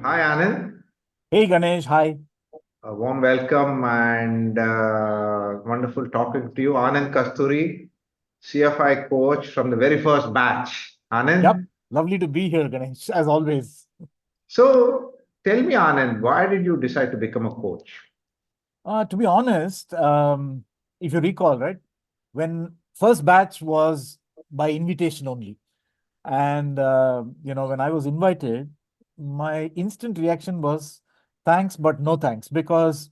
Hi, Anand. Hey Ganesh, hi. A warm welcome and wonderful talking to you. Anand Kasturi, CFI coach from the very first batch. Yep, Anand. lovely to be here, Ganesh, as always. So tell me, Anand, why did you decide to become a coach? To be honest, if you recall, right, when first batch was by invitation only, and when I was invited, my instant reaction was thanks, but no thanks, because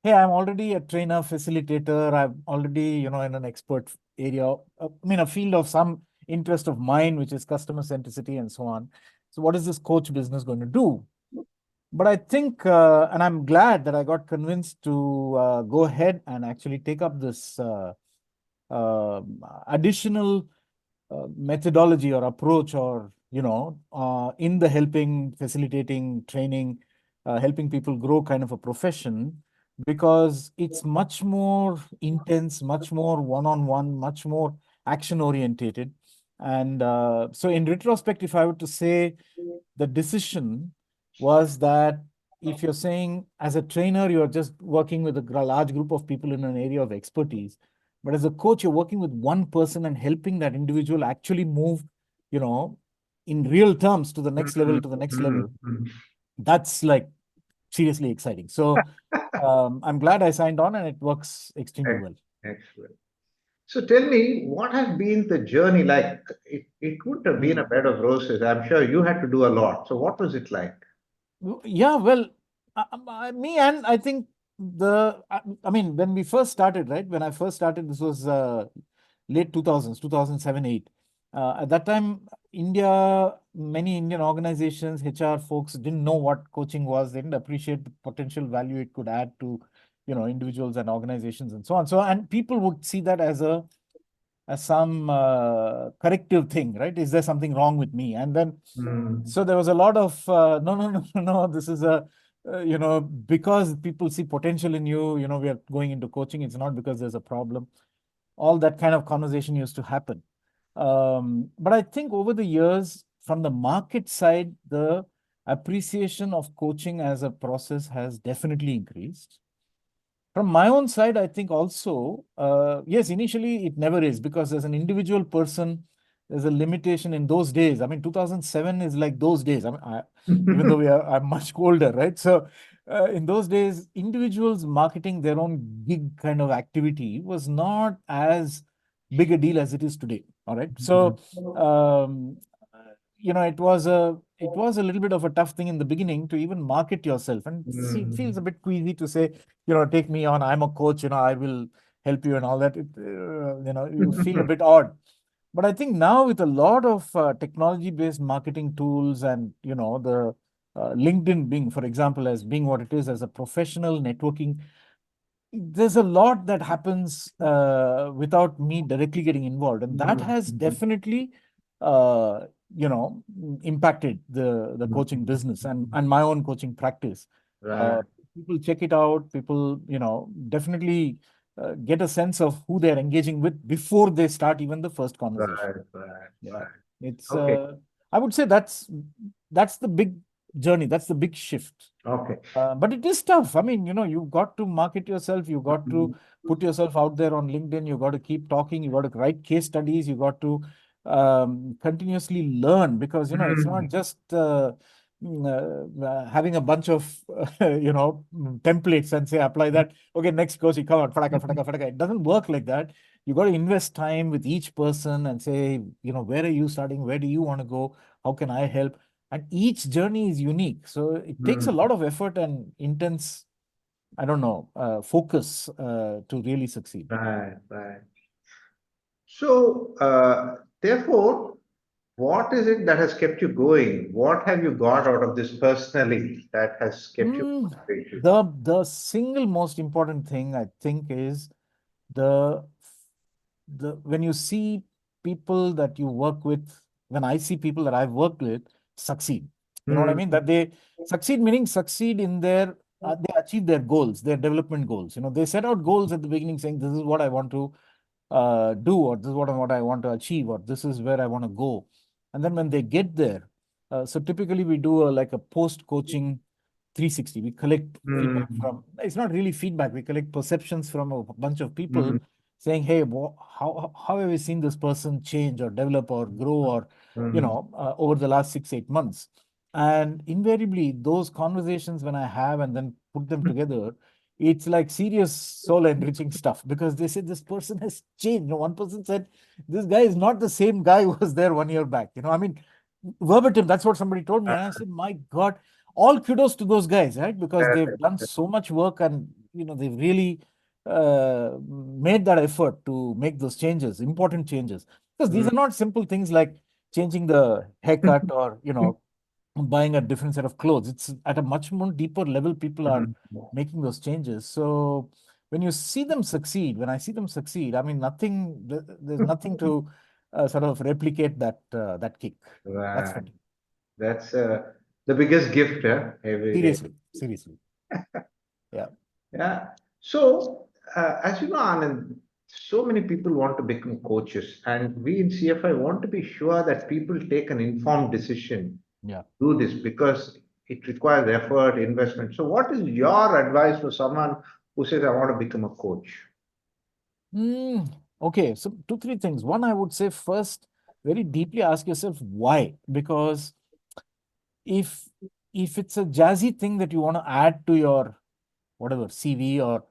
hey, I'm already a trainer, facilitator. I'm already, in an expert area. A field of some interest of mine, which is customer centricity and so on. So, what is this coach business going to do? But I think, and I'm glad that I got convinced to go ahead and actually take up this uh, additional methodology or approach, or in the helping, facilitating, training, helping people grow kind of a profession, because it's much more intense, much more one-on-one, much more action orientated. And so in retrospect, if I were to say, the decision was that if you're saying as a trainer, you're just working with a large group of people in an area of expertise, but as a coach, you're working with one person and helping that individual actually move, you know, in real terms to the next level, to the next Mhm, level. mhm. That's like seriously exciting. So I'm glad I signed on and it works extremely Ex- well. Excellent. So tell me, what has been the journey like? It would have been a Hmm. bed of roses. I'm sure you had to do a lot. So what was it like? Yeah, well, me and I think when we first started, right? When I first started, this was late 2000s, 2007, 8. At that time, many Indian organizations, HR folks didn't know what coaching was. They didn't appreciate the potential value it could add to, individuals and organizations and so on. So, and people would see that as some corrective thing, right? Is there something wrong with me? And then, Mm, so there was a lot of no, no, no, no. This is because people see potential in you. We are going into coaching. It's not because there's a problem. All that kind of conversation used to happen. But I think over the years, from the market side, the appreciation of coaching as a process has definitely increased. From my own side, I think also, yes, initially it never is, because as an individual person, there's a limitation in those days. I mean, 2007 is like those days. Even though I'm much older, right? So, in those days, individuals marketing their own gig kind of activity was not as big a deal as it is today. All right. So, um, it was a little bit of a tough thing in the beginning to even market yourself, and see, it feels a mm, bit queasy to say, take me on, I'm a coach, I will help you and all that. You feel a mm. bit odd. But I think now, with a lot of technology based marketing tools, and the LinkedIn being, for example, as being what it is, as a professional networking, there's a lot that happens without me directly getting involved, and that has definitely uh, impacted the coaching business and my own coaching practice. uh, Right, People check it out. People definitely get a sense of who they're engaging with before they start even the first conversation. right, right, Yeah, right. it's Okay, I would say that's the big journey, that's the big shift. okay. But it is tough. I mean, you've got to market yourself, you've got to put yourself out there on LinkedIn, you've got to keep talking, you've got to write case studies, you've got to continuously learn, because, it's not Mm, just having a bunch of, templates and say, apply that. Okay, next course, you come out, fadaka, fadaka, fadaka. It doesn't work like that. You got to invest time with each person and say, where are you starting? Where do you want to go? How can I help? And each journey is unique, so it takes a mm. lot of effort and intense, I don't know, focus to really succeed. Right, right. So, therefore, what is it that has kept you going? What have you got out of this personally that has kept you Mm, motivated? the single most important thing, I think, is the the when you see people that you work with, when I see people that I've worked with succeed, you know what I Mm, mean? That they succeed, meaning succeed in their they achieve their goals, their development goals. They set out goals at the beginning, saying, this is what I want to do, or this is what I want to achieve, or this is where I want to go. And then when they get there, So typically we do like a post-coaching 360. We collect feedback mm, from, it's not really feedback, we collect perceptions from a bunch of people mm, saying, hey, how have you seen this person change or develop or grow or, mm. over the last 6, 8 months? And invariably, those conversations when I have and then put them together, it's like serious soul enriching stuff because they say this person has changed. One person said, this guy is not the same guy who was there 1 year back. I mean, verbatim, that's what somebody told me. And I said, my God, all kudos to those guys, right? Because they've done Correct. so much work and, they've really made that effort to make those changes, important changes. Because these Mm. are not simple things like changing the haircut or, buying a different set of clothes. It's at a much more deeper level, people are Mm. making those changes. So when you see them succeed, when I see them succeed, I mean, there's nothing to sort of replicate that kick. That's for Right. me. That's the biggest gift every day. Seriously, seriously. Yeah. Yeah. So, as you know, Anand, so many people want to become coaches, and we in CFI want to be sure that people take an informed decision Yeah. to do this because it requires effort, investment. So, what is your advice for someone who says, I want to become a coach? Mm, okay. So two, three things. One, I would say first, very deeply ask yourself why. Because if if it's a jazzy thing that you want to add to your whatever CV or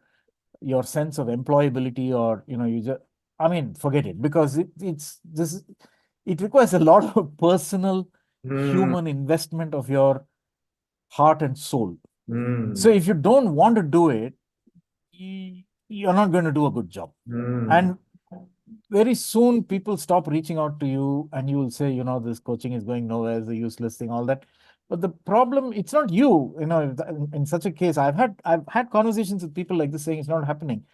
your sense of employability or you just, I mean, forget it because it requires a lot of personal Hmm. human investment of your heart and soul. So Hmm. if you don't want to do it, you're not going to do a good job. Hmm. And very soon people stop reaching out to you and you will say, this coaching is going nowhere, it's a useless thing, all that. But the problem, it's not you, in such a case, I've had conversations with people like this saying it's not happening.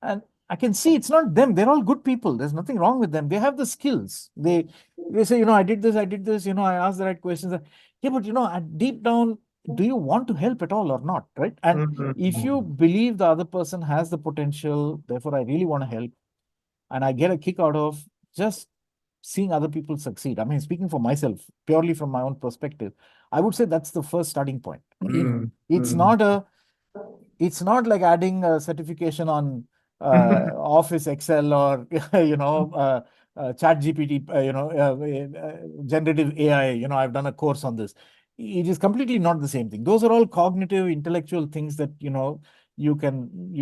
And I can see it's not them. They're all good people. There's nothing wrong with them. They have the skills. They say, I did this, I asked the right questions. Yeah, but at deep down, do you want to help at all or not? Right. And if you Hmm. believe the other person has the potential, therefore I really want to help, and I get a kick out of just seeing other people succeed. I mean, speaking for myself, purely from my own perspective, I would say that's the first starting point. Hmm. It's Hmm. not a it's not like adding a certification on Office Excel or Chat GPT, generative AI. I've done a course on this. It is completely not the same thing. Those are all cognitive, intellectual things that you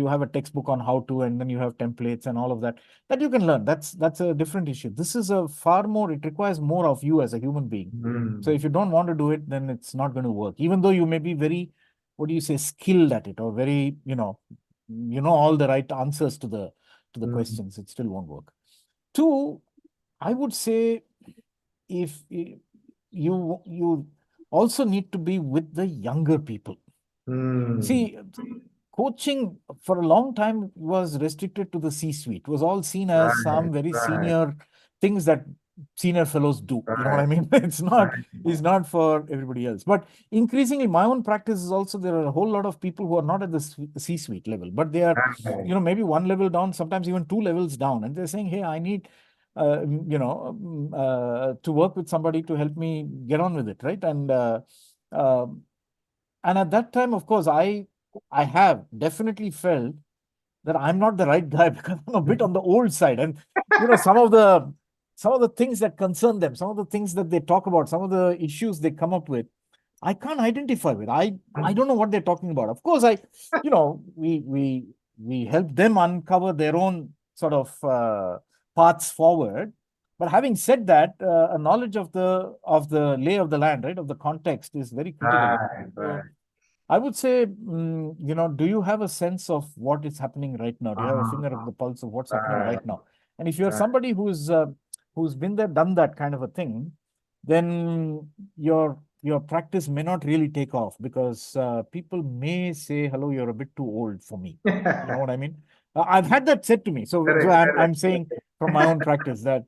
have a textbook on how to, and then you have templates and all of that you can learn. That's a different issue. This is a far more. It requires more of you as a human being. So Hmm. if you don't want to do it, then it's not going to work. Even though you may be very, what do you say, skilled at it or very, all the right answers to the Hmm. questions, it still won't work. Two, I would say, if you also need to be with the younger people. Hmm. See, coaching for a long time was restricted to the C-suite. It was all seen as Right. some very Right. senior things that senior fellows do. You know what Right. I mean? It's not Right. it's not for everybody else. But increasingly, my own practice is also there are a whole lot of people who are not at the C-suite level, but they are, Right. maybe one level down, sometimes even two levels down, and they're saying, "Hey, I need." To work with somebody to help me get on with it, right? Uh, and at that time, of course, I have definitely felt that I'm not the right guy because I'm a bit on the old side. And some of the things that concern them, some of the things that they talk about, some of the issues they come up with, I can't identify with. I don't know what they're talking about. Of course, we help them uncover their own sort of paths forward. But having said that, a knowledge of the lay of the land, right, of the context is very critical. Right. So Right. I would say, do you have a sense of what is happening right now? Do you have a finger of Ah, the pulse of what's happening right. right now? And if you're Right. somebody who's been there, done that kind of a thing, then your practice may not really take off because people may say, "Hello, you're a bit too old for me." You know what I mean? I've had that said to me. So Correct. I'm Correct. saying from my own practice that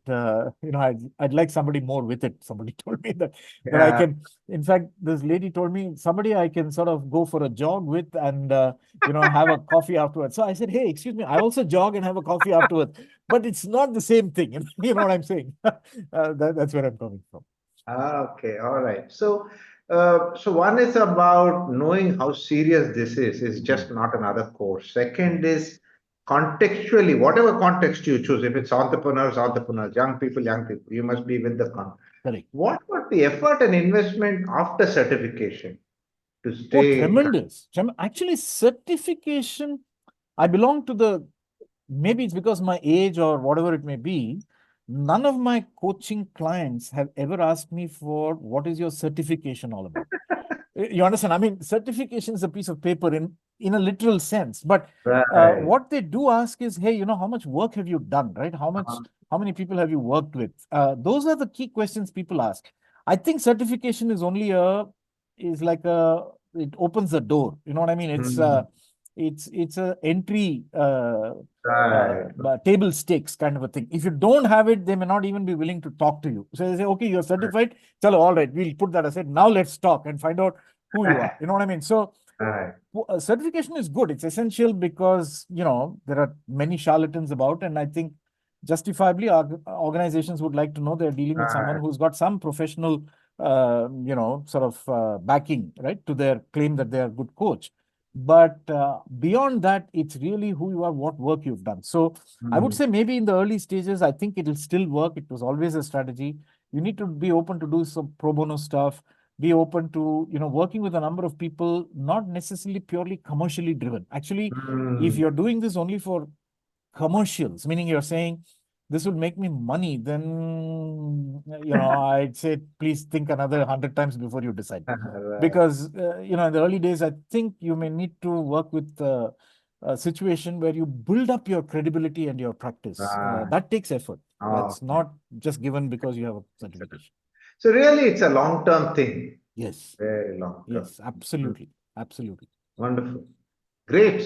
I'd like somebody more with it. Somebody told me that I Yeah. can. In fact, this lady told me somebody I can sort of go for a jog with and have a coffee afterwards. So I said, "Hey, excuse me, I also jog and have a coffee afterwards, but it's not the same thing." You know what I'm saying? That's where I'm coming from. Okay, all right. So one is about knowing how serious this is. It's just not another course. Second is contextually, whatever context you choose, if it's entrepreneurs, entrepreneurs, young people, you must be with the Correct. What about the effort and investment after certification to Oh, stay? tremendous. Actually, certification, I belong to the, maybe it's because my age or whatever it may be, none of my coaching clients have ever asked me for what is your certification all about. You understand? I mean, certification is a piece of paper in a literal sense, but Right. what they do ask is, hey, how much work have you done, right? How many people have you worked with? Those are the key questions people ask. I think certification is only is like it opens the door. You know what I mean? Hmm. It's a entry Right. table stakes kind of a thing. If you don't have it, they may not even be willing to talk to you. So they say, okay, you're certified. Chalo, all right, we'll put that aside. Now let's talk and find out who you are. You know what I mean? So Right. certification is good. It's essential because, there are many charlatans about, and I think justifiably organizations would like to know they're dealing with someone Right. who's got some professional, sort of backing, right, to their claim that they're a good coach. But beyond that, it's really who you are, what work you've done. So I would Hmm. say maybe in the early stages, I think it'll still work. It was always a strategy. You need to be open to do some pro bono stuff, be open to working with a number of people, not necessarily purely commercially driven. Actually, if Hmm. you're doing this only for commercials, meaning you're saying this will make me money, then I'd say please think another 100 times before you decide. Right. Because in the early days, I think you may need to work with a situation where you build up your credibility and your practice. Right. That takes effort. That's Okay. not just given because you have a certification. So really, it's a long-term thing. Yes. Very long-term. Yes, absolutely. Absolutely. Wonderful. Great.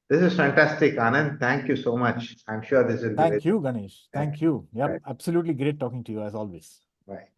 This is fantastic, Anand. Thank you so much. I'm sure this will be very. Thank you, Ganesh. Right. Thank you. Yep, Right. absolutely great talking to you as always. Right.